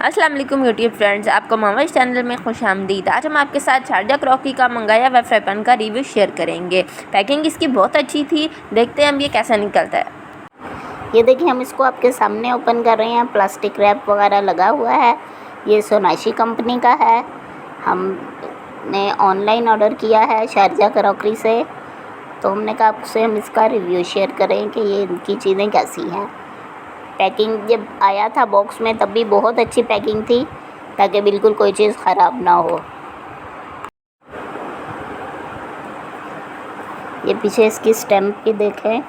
अस्सलाम वालेकुम YouTube friends, आपको मोहम्मद चैनल में खुशामदीद। आज हम आपके साथ शारजा क्रॉकरी का मंगाया हुआ फ्राई पैन का रिव्यू शेयर करेंगे। पैकिंग इसकी बहुत अच्छी थी। देखते हैं हम ये कैसा निकलता है। ये देखिए, हम इसको आपके सामने ओपन कर रहे हैं। प्लास्टिक रैप वगैरह लगा हुआ है। ये सोनाशी कंपनी का है। हमने ऑनलाइन ऑर्डर किया है शारजा क्रॉकरी से, तो हमने कहा आपसे हम इसका रिव्यू शेयर करें कि ये इनकी चीज़ें कैसी हैं। पैकिंग जब आया था बॉक्स में तब भी बहुत अच्छी पैकिंग थी, ताकि बिल्कुल कोई चीज़ ख़राब ना हो। ये पीछे इसकी स्टैम्प भी देखें,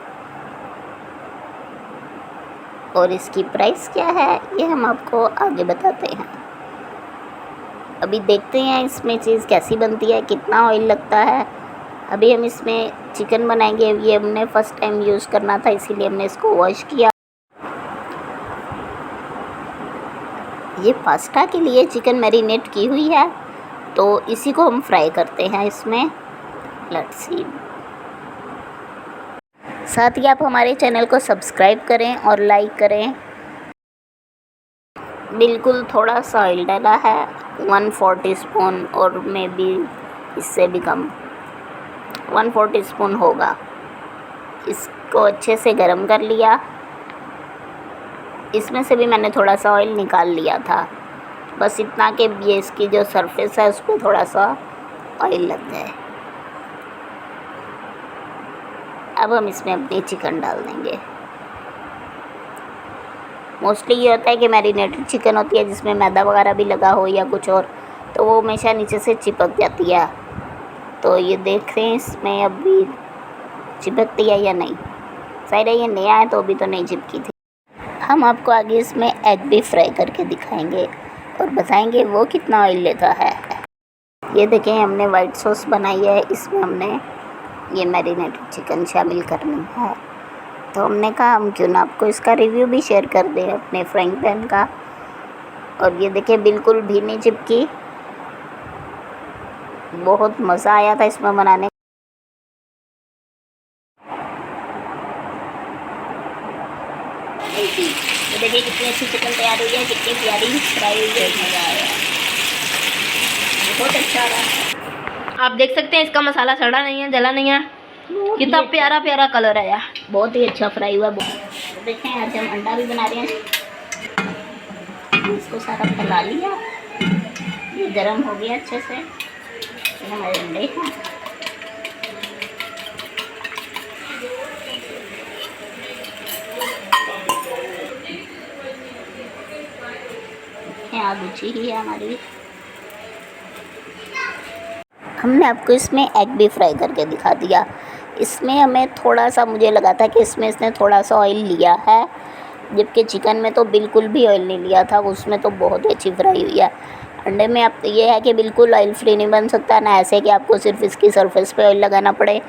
और इसकी प्राइस क्या है ये हम आपको आगे बताते हैं। अभी देखते हैं इसमें चीज़ कैसी बनती है, कितना ऑयल लगता है। अभी हम इसमें चिकन बनाएंगे। ये हमने फ़र्स्ट टाइम यूज़ करना था, इसीलिए हमने इसको वॉश किया। ये पास्ता के लिए चिकन मैरिनेट की हुई है, तो इसी को हम फ्राई करते हैं इसमें। Let's see. साथ ही आप हमारे चैनल को सब्सक्राइब करें और लाइक करें। बिल्कुल थोड़ा सा ऑयल डाला है, 1/4 टीस्पून, और मे बी इससे भी कम, 1/4 टीस्पून होगा। इसको अच्छे से गरम कर लिया। इसमें से भी मैंने थोड़ा सा ऑयल निकाल लिया था, बस इतना कि ये इसकी जो सरफेस है उस पर थोड़ा सा ऑयल लग जाए। अब हम इसमें अपनी चिकन डाल देंगे। मोस्टली ये होता है कि मैरिनेटेड चिकन होती है जिसमें मैदा वगैरह भी लगा हो या कुछ और, तो वो हमेशा नीचे से चिपक जाती है। तो ये देख रहे हैं इसमें अभी चिपकती है या नहीं। शायद ये नया है तो अभी तो नहीं चिपकी थी। हम आपको आगे इसमें एग भी फ्राई करके दिखाएंगे और बताएंगे वो कितना ऑयल लेता है। ये देखें, हमने वाइट सॉस बनाई है, इसमें हमने ये मैरिनेटेड चिकन शामिल करनी है। तो हमने कहा हम क्यों ना आपको इसका रिव्यू भी शेयर कर दें अपने फ्राइंग पैन का। और ये देखें, बिल्कुल भी नहीं चिपकी। बहुत मज़ा आया था इसमें बनाने। तो देखिए कितनी अच्छी चिकन तैयार हुई है, कितनी प्यारी फ्राई हुई है। मज़ा आया, बहुत अच्छा रहा। आप देख सकते हैं इसका मसाला सड़ा नहीं है, जला नहीं है। कितना प्यारा प्यारा कलर है यार, बहुत ही अच्छा फ्राई हुआ। तो देखें, आज हम अंडा भी बना रहे हैं। इसको सारा फैला लिया, ये गर्म हो गया अच्छे से। ये हमारे अंडे हैं, आग ऊँची ही है हमारी। हमने आपको इसमें एग भी फ्राई करके दिखा दिया। इसमें हमें थोड़ा सा, मुझे लगा था कि इसने थोड़ा सा ऑयल लिया है, जबकि चिकन में तो बिल्कुल भी ऑयल नहीं लिया था। उसमें तो बहुत ही अच्छी फ्राई हुई है। अंडे में आप ये है कि बिल्कुल ऑयल फ्री नहीं बन सकता ना, ऐसे कि आपको सिर्फ इसकी सरफेस पे ऑयल लगाना पड़े।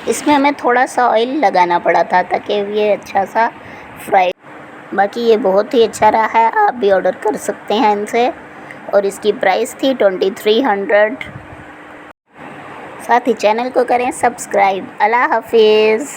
इसमें हमें थोड़ा सा ऑयल लगाना पड़ा था ताकि ये अच्छा सा फ्राई। बाकी ये बहुत ही अच्छा रहा है, आप भी ऑर्डर कर सकते हैं इनसे। और इसकी प्राइस थी 2300। साथ ही चैनल को करें सब्सक्राइब। अल्लाह हाफिज़।